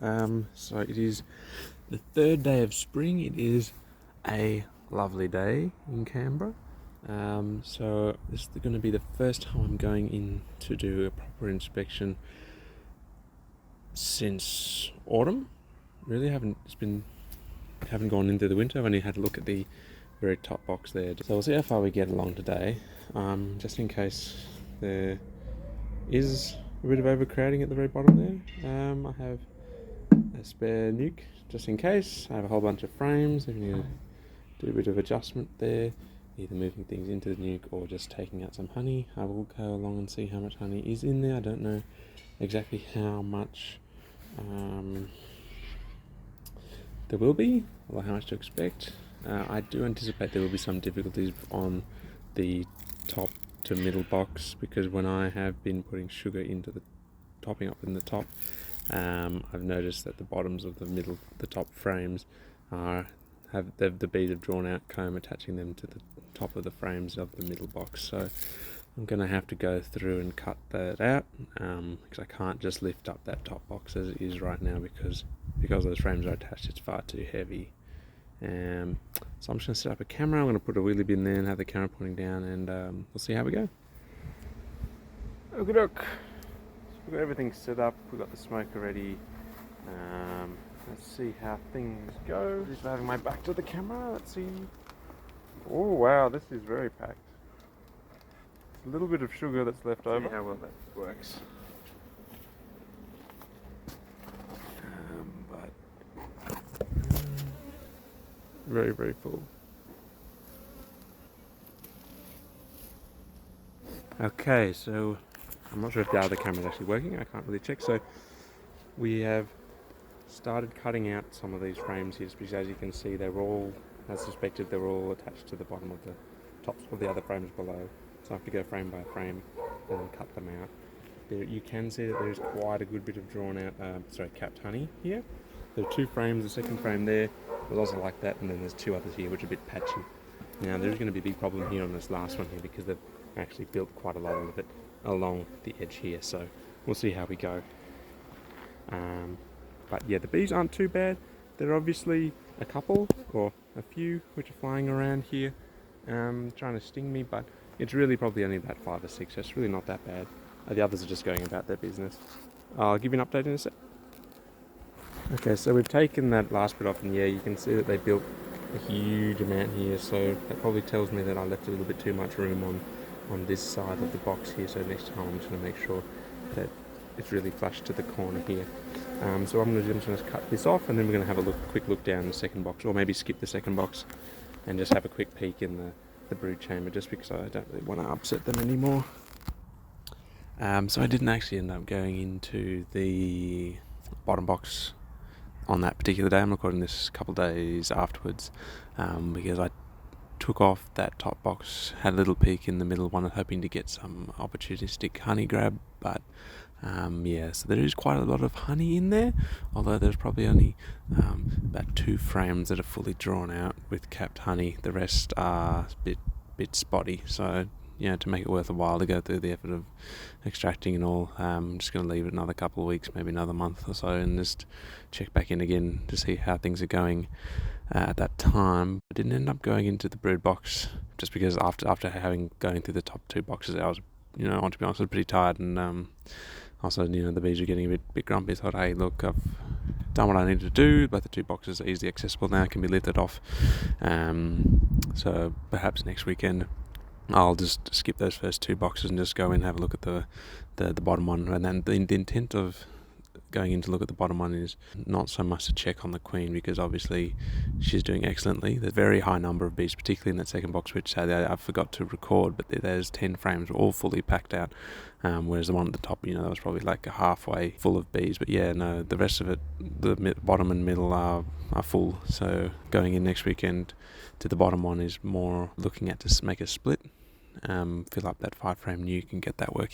So it is the third day of spring. It is a lovely day in Canberra. So this is going to be the first time I'm going in to do a proper inspection since autumn. Really haven't gone into the winter. I've only had a look at the very top box there. So we'll see how far we get along today. Just in case there is a bit of overcrowding at the very bottom there. I have a spare nuke just in case. I have a whole bunch of frames. If you need to do a bit of adjustment there, either moving things into the nuke or just taking out some honey. I will go along and see how much honey is in there. I don't know exactly how much there will be, or how much to expect. I do anticipate there will be some difficulties on the top to middle box, because when I have been putting sugar into the topping up in the top, I've noticed that the bottoms of the top frames have the bees have drawn out comb attaching them to the top of the frames of the middle box. So I'm going to have to go through and cut that out, because I can't just lift up that top box as it is right now, because those frames are attached, it's far too heavy. So I'm just going to set up a camera. I'm going to put a wheelie bin there and have the camera pointing down, and we'll see how we go. Okie doke. We've got everything set up, we've got the smoker ready. Let's see how things go. Just having my back to the camera, let's see. Oh wow, this is very packed. A little bit of sugar that's left over. See how well that works. Very, very full. Okay, so I'm not sure if the other camera is actually working. I can't really check. So we have started cutting out some of these frames here, because as you can see, they're all, as suspected, they're all attached to the bottom of the tops of the other frames below. So I have to go frame by frame and then cut them out. There, you can see that there's quite a good bit of drawn out, capped honey here. There are two frames. The second frame there was also like that, and then there's two others here which are a bit patchy. Now there's going to be a big problem here on this last one here, because they've actually built quite a lot of it along the edge here, so we'll see how we go. But yeah, the bees aren't too bad. There are obviously a couple or a few which are flying around here trying to sting me, but it's really probably only about 5 or 6, so it's really not that bad. The others are just going about their business. I'll give you an update in a sec. Okay, so we've taken that last bit off, and yeah, you can see that they built a huge amount here, so that probably tells me that I left a little bit too much room on this side of the box here, so next time I'm just going to make sure that it's really flush to the corner here. So I'm just going to cut this off, and then we're going to have a quick look down the second box, or maybe skip the second box and just have a quick peek in the brood chamber, just because I don't really want to upset them anymore. So I didn't actually end up going into the bottom box on that particular day. I'm recording this a couple of days afterwards, because I took off that top box, had a little peek in the middle one, hoping to get some opportunistic honey grab, but so there is quite a lot of honey in there, although there's probably only about 2 frames that are fully drawn out with capped honey. The rest are a bit spotty, so to make it worth a while to go through the effort of extracting and all, I'm just going to leave it another couple of weeks, maybe another month or so, and just check back in again to see how things are going at that time. I didn't end up going into the brood box, just because after going through the top 2 boxes, I was, to be honest, I was pretty tired, and also, the bees are getting a bit grumpy. I thought, hey, look, I've done what I needed to do, but the 2 boxes are easily accessible now, can be lifted off. So perhaps next weekend I'll just skip those first 2 boxes and just go in and have a look at the bottom one. And then the intent of going in to look at the bottom one is not so much to check on the queen, because obviously she's doing excellently. There's a very high number of bees, particularly in that second box, which I forgot to record, but there's 10 frames all fully packed out, whereas the one at the top, that was probably like halfway full of bees. But yeah, no, the rest of it, the bottom and middle are full. So going in next weekend to the bottom one is more looking at to make a split, fill up that 5 frame nuke and get that working.